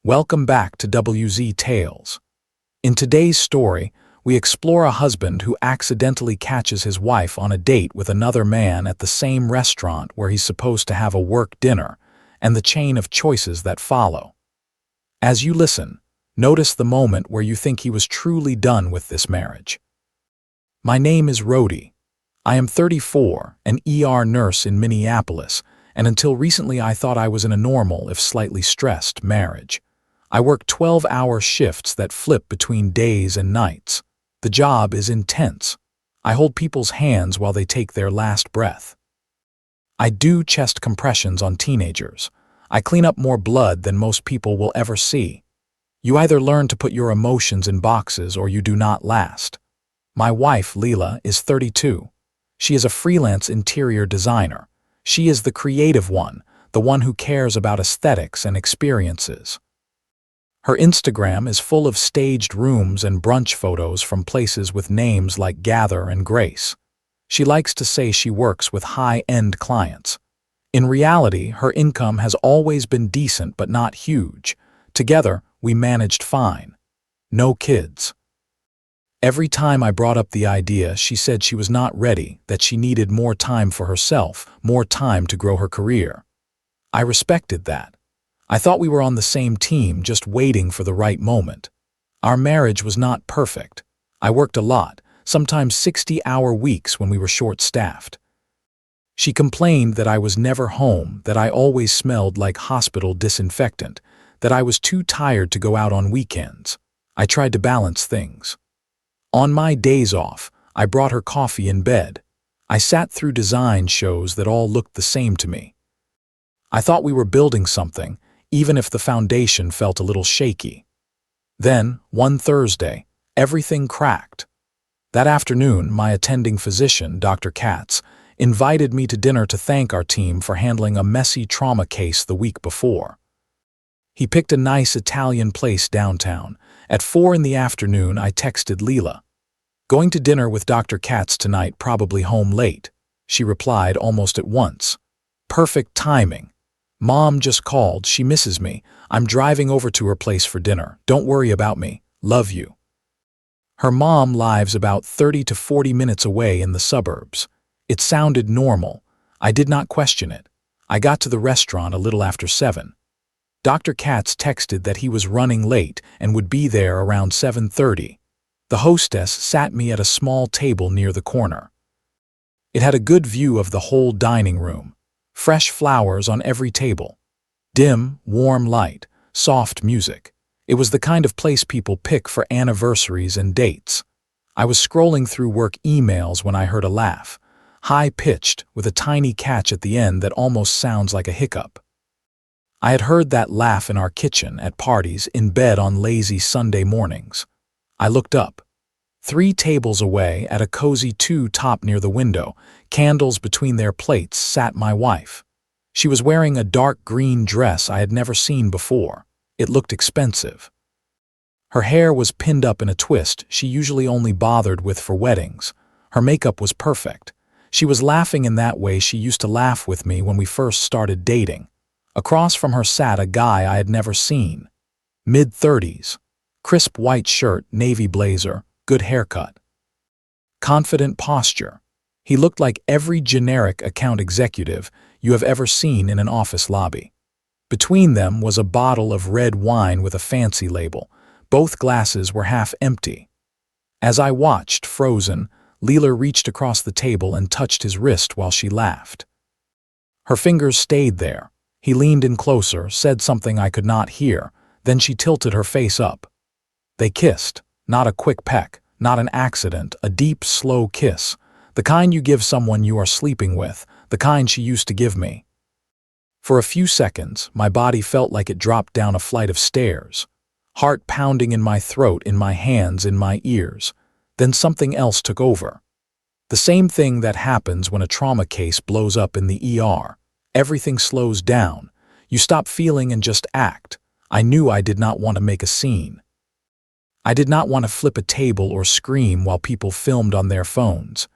Welcome back to WZ Tales. In today's story, we explore a husband who accidentally catches his wife on a date with another man at the same restaurant where he's supposed to have a work dinner, and the chain of choices that follow. As you listen, notice the moment where you think he was truly done with this marriage. My name is Rhodey. I am 34, an ER nurse in Minneapolis, and until recently I thought I was in a normal, if slightly stressed, marriage. I work 12-hour shifts that flip between days and nights. The job is intense. I hold people's hands while they take their last breath. I do chest compressions on teenagers. I clean up more blood than most people will ever see. You either learn to put your emotions in boxes or you do not last. My wife, Leela, is 32. She is a freelance interior designer. She is the creative one, the one who cares about aesthetics and experiences. Her Instagram is full of staged rooms and brunch photos from places with names like Gather and Grace. She likes to say she works with high-end clients. In reality, her income has always been decent but not huge. Together, we managed fine. No kids. Every time I brought up the idea, she said she was not ready, that she needed more time for herself, more time to grow her career. I respected that. I thought we were on the same team, just waiting for the right moment. Our marriage was not perfect. I worked a lot, sometimes 60-hour weeks when we were short-staffed. She complained that I was never home, that I always smelled like hospital disinfectant, that I was too tired to go out on weekends. I tried to balance things. On my days off, I brought her coffee in bed. I sat through design shows that all looked the same to me. I thought we were building something, even if the foundation felt a little shaky. Then, one Thursday, everything cracked. That afternoon, my attending physician, Dr. Katz, invited me to dinner to thank our team for handling a messy trauma case the week before. He picked a nice Italian place downtown. At 4 in the afternoon, I texted Leela. "Going to dinner with Dr. Katz tonight, probably home late." She replied almost at once. "Perfect timing. Mom just called, she misses me. I'm driving over to her place for dinner. Don't worry about me. Love you." Her mom lives about 30 to 40 minutes away in the suburbs. It sounded normal. I did not question it. I got to the restaurant a little after 7. Dr. Katz texted that he was running late and would be there around 7:30. The hostess sat me at a small table near the corner. It had a good view of the whole dining room. Fresh flowers on every table. Dim, warm light, soft music. It was the kind of place people pick for anniversaries and dates. I was scrolling through work emails when I heard a laugh, high-pitched, with a tiny catch at the end that almost sounds like a hiccup. I had heard that laugh in our kitchen, at parties, in bed on lazy Sunday mornings. I looked up. 3 tables away, at a cozy 2-top near the window, candles between their plates, sat my wife. She was wearing a dark green dress I had never seen before. It looked expensive. Her hair was pinned up in a twist she usually only bothered with for weddings. Her makeup was perfect. She was laughing in that way she used to laugh with me when we first started dating. Across from her sat a guy I had never seen. Mid-30s. Crisp white shirt, navy blazer, good haircut. Confident posture. He looked like every generic account executive you have ever seen in an office lobby. Between them was a bottle of red wine with a fancy label. Both glasses were half empty. As I watched, frozen, Leela reached across the table and touched his wrist while she laughed. Her fingers stayed there. He leaned in closer, said something I could not hear, then she tilted her face up. They kissed. Not a quick peck, not an accident, a deep, slow kiss. The kind you give someone you are sleeping with, the kind she used to give me. For a few seconds, my body felt like it dropped down a flight of stairs. Heart pounding in my throat, in my hands, in my ears. Then something else took over. The same thing that happens when a trauma case blows up in the ER. Everything slows down. You stop feeling and just act. I knew I did not want to make a scene. I did not want to flip a table or scream while people filmed on their phones.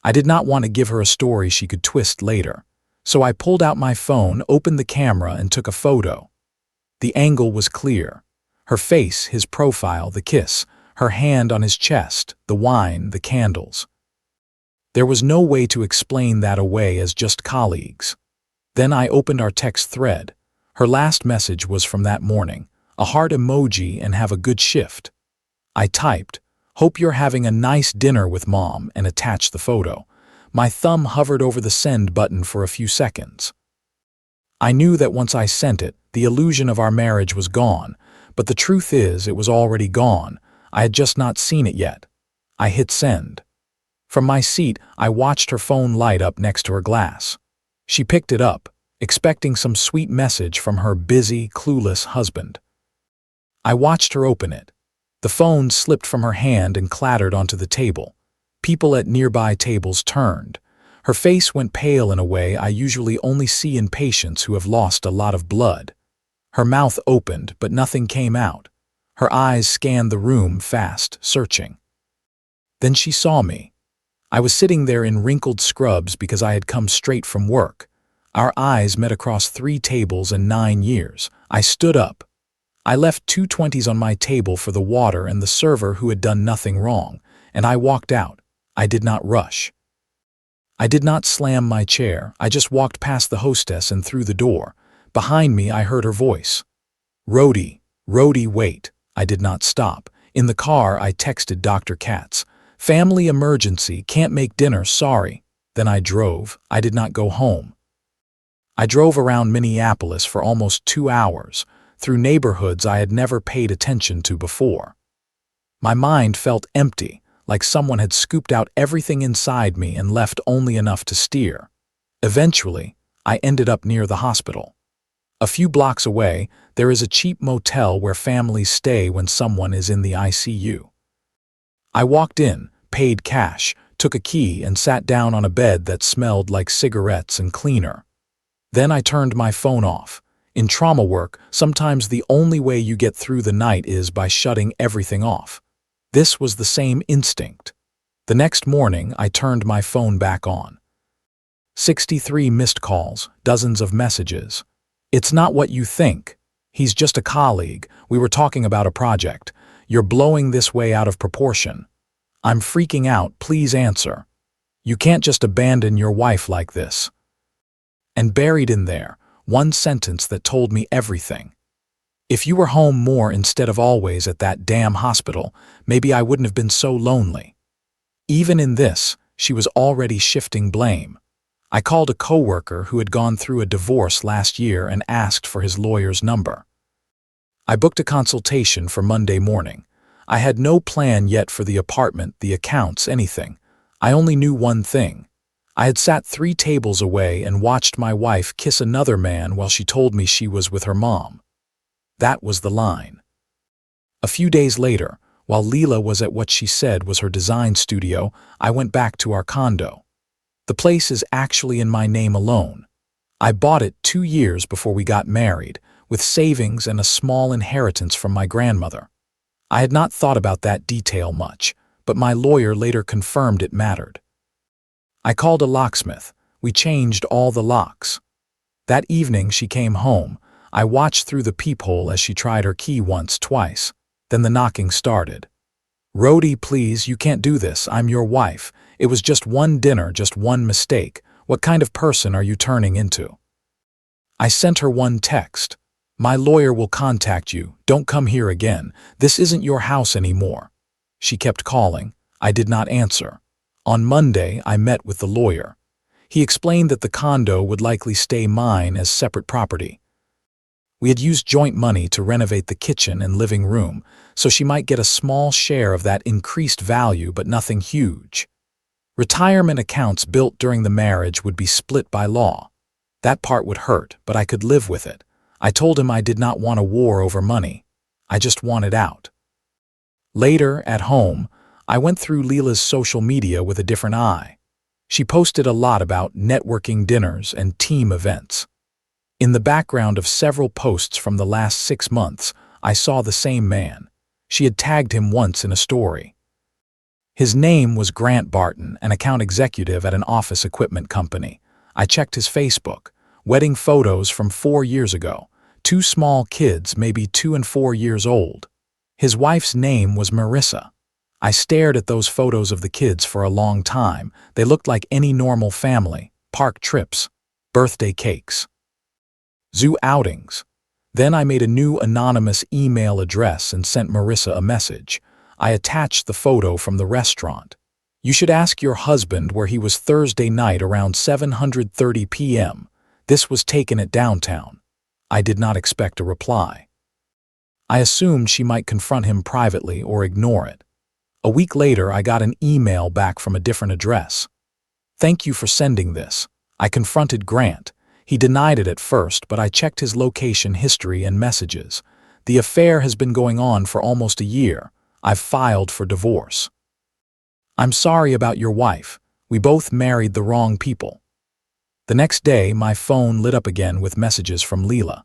I did not want to give her a story she could twist later. So I pulled out my phone, opened the camera, and took a photo. The angle was clear. Her face, his profile, the kiss, her hand on his chest, the wine, the candles. There was no way to explain that away as just colleagues. Then I opened our text thread. Her last message was from that morning, a heart emoji and have a good shift. I typed, "Hope you're having a nice dinner with Mom," and attached the photo. My thumb hovered over the send button for a few seconds. I knew that once I sent it, the illusion of our marriage was gone, but the truth is it was already gone. I had just not seen it yet. I hit send. From my seat, I watched her phone light up next to her glass. She picked it up, expecting some sweet message from her busy, clueless husband. I watched her open it. The phone slipped from her hand and clattered onto the table. People at nearby tables turned. Her face went pale in a way I usually only see in patients who have lost a lot of blood. Her mouth opened, but nothing came out. Her eyes scanned the room fast, searching. Then she saw me. I was sitting there in wrinkled scrubs because I had come straight from work. Our eyes met across 3 tables and 9 years. I stood up. I left 2 20s on my table for the water and the server who had done nothing wrong, and I walked out. I did not rush. I did not slam my chair. I just walked past the hostess and through the door. Behind me, I heard her voice. "Rhodey, Rhodey, wait." I did not stop. In the car, I texted Dr. Katz. "Family emergency, can't make dinner, sorry." Then I drove. I did not go home. I drove around Minneapolis for almost 2 hours, through neighborhoods I had never paid attention to before. My mind felt empty, like someone had scooped out everything inside me and left only enough to steer. Eventually, I ended up near the hospital. A few blocks away, there is a cheap motel where families stay when someone is in the ICU. I walked in, paid cash, took a key, and sat down on a bed that smelled like cigarettes and cleaner. Then I turned my phone off. In trauma work, sometimes the only way you get through the night is by shutting everything off. This was the same instinct. The next morning, I turned my phone back on. 63 missed calls, dozens of messages. "It's not what you think. He's just a colleague. We were talking about a project. You're blowing this way out of proportion. I'm freaking out, please answer. You can't just abandon your wife like this." And buried in there, one sentence that told me everything. If you were home more instead of always at that damn hospital, maybe I wouldn't have been so lonely. Even in this, she was already shifting blame. I called a coworker who had gone through a divorce last year and asked for his lawyer's number. I booked a consultation for Monday morning. I had no plan yet for the apartment, the accounts, anything. I only knew one thing. I had sat 3 tables away and watched my wife kiss another man while she told me she was with her mom. That was the line. A few days later, while Leela was at what she said was her design studio, I went back to our condo. The place is actually in my name alone. I bought it 2 years before we got married, with savings and a small inheritance from my grandmother. I had not thought about that detail much, but my lawyer later confirmed it mattered. I called a locksmith. We changed all the locks. That evening she came home. I watched through the peephole as she tried her key once, twice. Then the knocking started. "Rhodey, please, you can't do this. I'm your wife. It was just one dinner, just one mistake. What kind of person are you turning into?" I sent her one text. "My lawyer will contact you. Don't come here again. This isn't your house anymore." She kept calling. I did not answer. On Monday, I met with the lawyer. He explained that the condo would likely stay mine as separate property. We had used joint money to renovate the kitchen and living room, so she might get a small share of that increased value, but nothing huge. Retirement accounts built during the marriage would be split by law. That part would hurt, but I could live with it. I told him I did not want a war over money. I just wanted out. Later, at home, I went through Leela's social media with a different eye. She posted a lot about networking dinners and team events. In the background of several posts from the last 6 months, I saw the same man. She had tagged him once in a story. His name was Grant Barton, an account executive at an office equipment company. I checked his Facebook. Wedding photos from 4 years ago. 2 small kids, maybe 2 and 4 years old. His wife's name was Marissa. I stared at those photos of the kids for a long time. They looked like any normal family: park trips, birthday cakes, zoo outings. Then I made a new anonymous email address and sent Marissa a message. I attached the photo from the restaurant. "You should ask your husband where he was Thursday night around 7:30 p.m. This was taken at downtown." I did not expect a reply. I assumed she might confront him privately or ignore it. A week later, I got an email back from a different address. "Thank you for sending this." I confronted Grant. He denied it at first, but I checked his location history and messages. "The affair has been going on for almost a year. I've filed for divorce." "I'm sorry about your wife. We both married the wrong people." The next day, my phone lit up again with messages from Leela.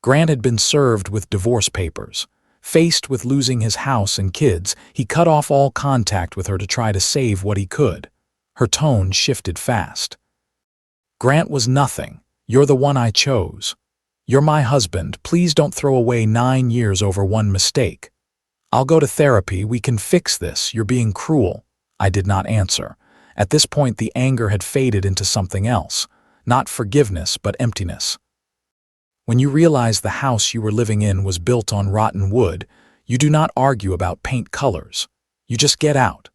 Grant had been served with divorce papers. Faced with losing his house and kids, he cut off all contact with her to try to save what he could. Her tone shifted fast. "Grant was nothing. You're the one I chose. You're my husband. Please don't throw away 9 years over one mistake. I'll go to therapy. We can fix this. You're being cruel." I did not answer. At this point, the anger had faded into something else. Not forgiveness, but emptiness. When you realize the house you were living in was built on rotten wood, you do not argue about paint colors. You just get out.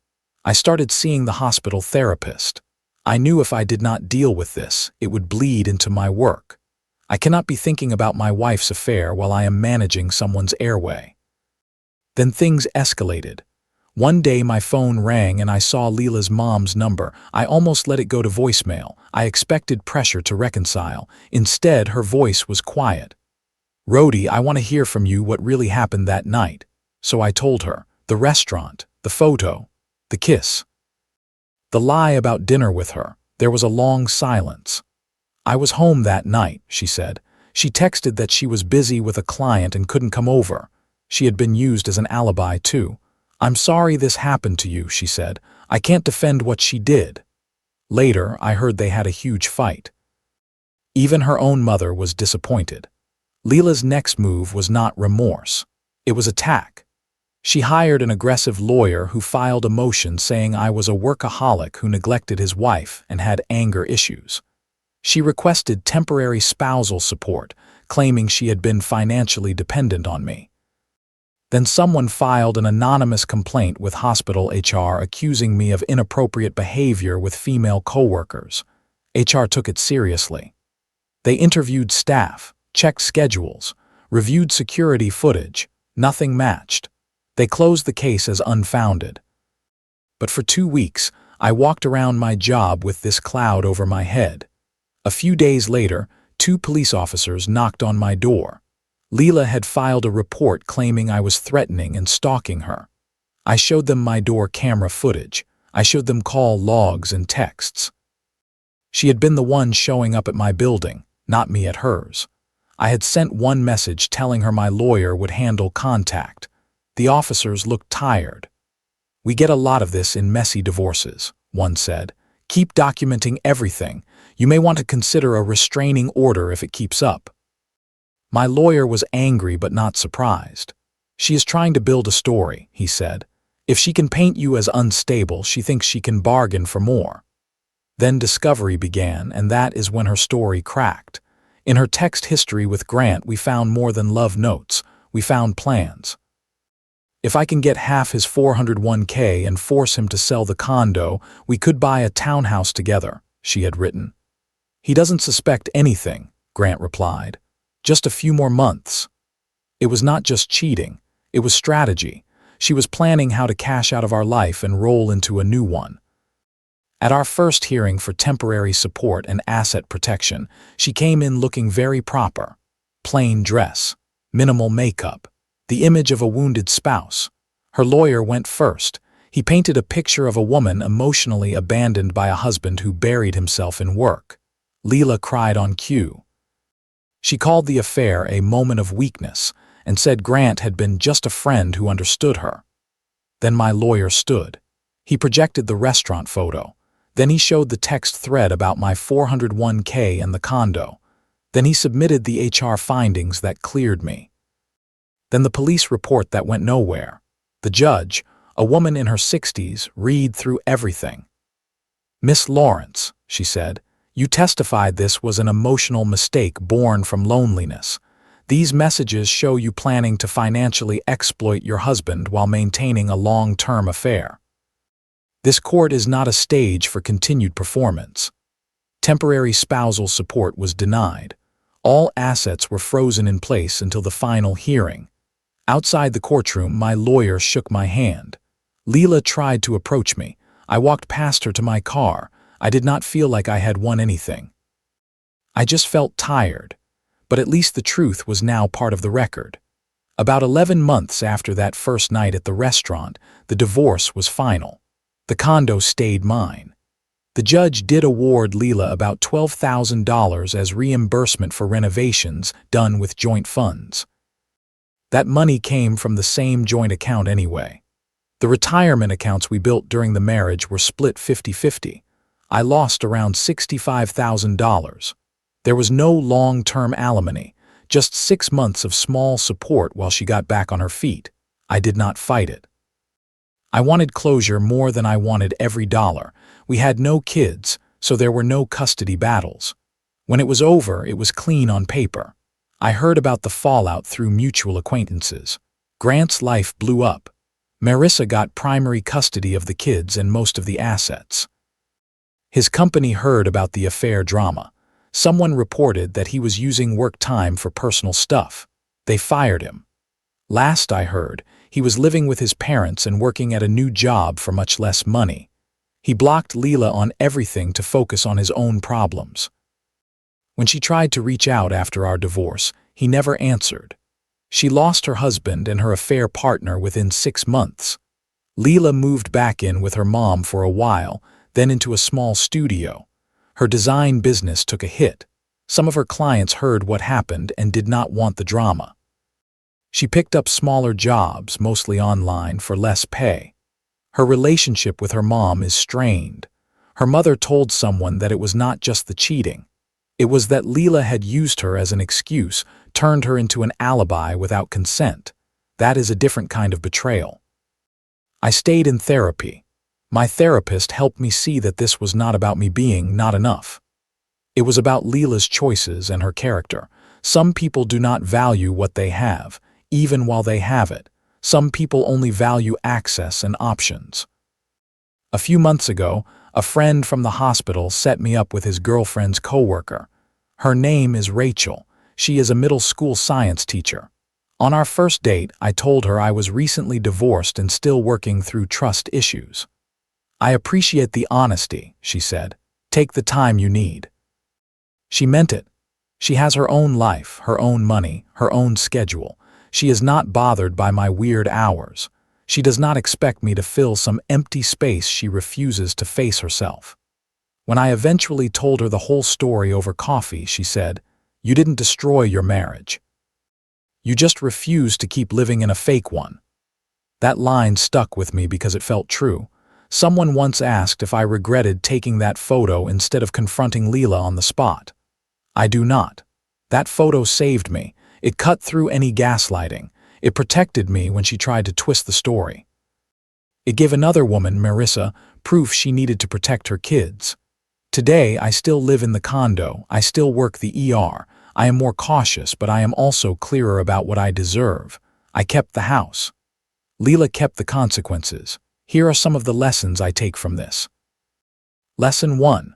I started seeing the hospital therapist. I knew if I did not deal with this, it would bleed into my work. I cannot be thinking about my wife's affair while I am managing someone's airway. Then things escalated. One day my phone rang and I saw Leela's mom's number. I almost let it go to voicemail. I expected pressure to reconcile. Instead, her voice was quiet. "Rhodey, I want to hear from you what really happened that night." So I told her. The restaurant, the photo, the kiss. The lie about dinner with her. There was a long silence. "I was home that night," she said. She texted that she was busy with a client and couldn't come over. She had been used as an alibi too. "I'm sorry this happened to you," she said. "I can't defend what she did." Later, I heard they had a huge fight. Even her own mother was disappointed. Leela's next move was not remorse. It was attack. She hired an aggressive lawyer who filed a motion saying I was a workaholic who neglected his wife and had anger issues. She requested temporary spousal support, claiming she had been financially dependent on me. Then someone filed an anonymous complaint with hospital HR accusing me of inappropriate behavior with female coworkers. HR took it seriously. They interviewed staff, checked schedules, reviewed security footage. Nothing matched. They closed the case as unfounded. But for 2 weeks, I walked around my job with this cloud over my head. A few days later, 2 police officers knocked on my door. Leela had filed a report claiming I was threatening and stalking her. I showed them my door camera footage. I showed them call logs and texts. She had been the one showing up at my building, not me at hers. I had sent one message telling her my lawyer would handle contact. The officers looked tired. "We get a lot of this in messy divorces," one said. "Keep documenting everything. You may want to consider a restraining order if it keeps up." My lawyer was angry but not surprised. "She is trying to build a story," he said. "If she can paint you as unstable, she thinks she can bargain for more." Then discovery began, and that is when her story cracked. In her text history with Grant, we found more than love notes. We found plans. "If I can get half his 401k and force him to sell the condo, we could buy a townhouse together," she had written. "He doesn't suspect anything," Grant replied. "Just a few more months." It was not just cheating. It was strategy. She was planning how to cash out of our life and roll into a new one. At our first hearing for temporary support and asset protection, she came in looking very proper. Plain dress, minimal makeup, the image of a wounded spouse. Her lawyer went first. He painted a picture of a woman emotionally abandoned by a husband who buried himself in work. Leela cried on cue. She called the affair a moment of weakness and said Grant had been just a friend who understood her. Then my lawyer stood. He projected the restaurant photo. Then he showed the text thread about my 401k and the condo. Then he submitted the HR findings that cleared me. Then the police report that went nowhere. The judge, a woman in her 60s, read through everything. "Miss Lawrence," she said, "you testified this was an emotional mistake born from loneliness. These messages show you planning to financially exploit your husband while maintaining a long-term affair. This court is not a stage for continued performance." Temporary spousal support was denied. All assets were frozen in place until the final hearing. Outside the courtroom, my lawyer shook my hand. Leela tried to approach me. I walked past her to my car. I did not feel like I had won anything. I just felt tired. But at least the truth was now part of the record. About 11 months after that first night at the restaurant, the divorce was final. The condo stayed mine. The judge did award Leela about $12,000 as reimbursement for renovations done with joint funds. That money came from the same joint account anyway. The retirement accounts we built during the marriage were split 50-50. I lost around $65,000. There was no long-term alimony, just 6 months of small support while she got back on her feet. I did not fight it. I wanted closure more than I wanted every dollar. We had no kids, so there were no custody battles. When it was over, it was clean on paper. I heard about the fallout through mutual acquaintances. Grant's life blew up. Marissa got primary custody of the kids and most of the assets. His company heard about the affair drama. Someone reported that he was using work time for personal stuff. They fired him. Last I heard, he was living with his parents and working at a new job for much less money. He blocked Leela on everything to focus on his own problems. When she tried to reach out after our divorce, he never answered. She lost her husband and her affair partner within 6 months. Leela moved back in with her mom for a while, then into a small studio. Her design business took a hit. Some of her clients heard what happened and did not want the drama. She picked up smaller jobs, mostly online, for less pay. Her relationship with her mom is strained. Her mother told someone that it was not just the cheating. It was that Leela had used her as an excuse, turned her into an alibi without consent. That is a different kind of betrayal. I stayed in therapy. My therapist helped me see that this was not about me being not enough. It was about Leela's choices and her character. Some people do not value what they have, even while they have it. Some people only value access and options. A few months ago, a friend from the hospital set me up with his girlfriend's coworker. Her name is Rachel. She is a middle school science teacher. On our first date, I told her I was recently divorced and still working through trust issues. "I appreciate the honesty," she said. "Take the time you need." She meant it. She has her own life, her own money, her own schedule. She is not bothered by my weird hours. She does not expect me to fill some empty space she refuses to face herself. When I eventually told her the whole story over coffee, she said, "You didn't destroy your marriage. You just refused to keep living in a fake one." That line stuck with me because it felt true. Someone once asked if I regretted taking that photo instead of confronting Leela on the spot. I do not. That photo saved me. It cut through any gaslighting. It protected me when she tried to twist the story. It gave another woman, Marissa, proof she needed to protect her kids. Today, I still live in the condo. I still work the ER. I am more cautious, but I am also clearer about what I deserve. I kept the house. Leela kept the consequences. Here are some of the lessons I take from this. Lesson 1.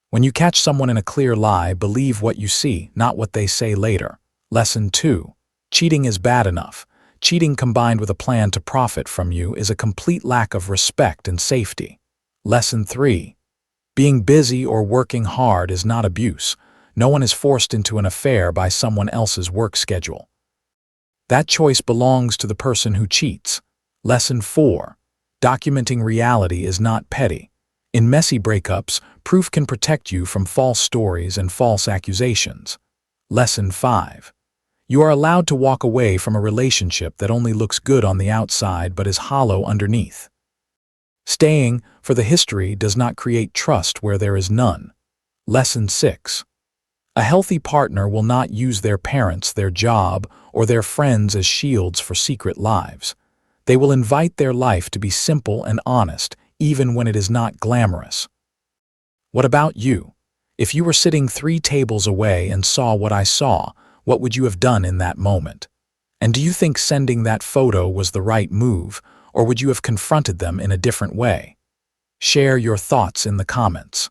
When you catch someone in a clear lie, believe what you see, not what they say later. Lesson 2. Cheating is bad enough. Cheating combined with a plan to profit from you is a complete lack of respect and safety. Lesson 3. Being busy or working hard is not abuse. No one is forced into an affair by someone else's work schedule. That choice belongs to the person who cheats. Lesson 4. Documenting reality is not petty. In messy breakups, proof can protect you from false stories and false accusations. Lesson 5. You are allowed to walk away from a relationship that only looks good on the outside but is hollow underneath. Staying for the history does not create trust where there is none. Lesson 6. A healthy partner will not use their parents, their job, or their friends as shields for secret lives. They will invite their life to be simple and honest, even when it is not glamorous. What about you? If you were sitting 3 tables away and saw what I saw, what would you have done in that moment? And do you think sending that photo was the right move, or would you have confronted them in a different way? Share your thoughts in the comments.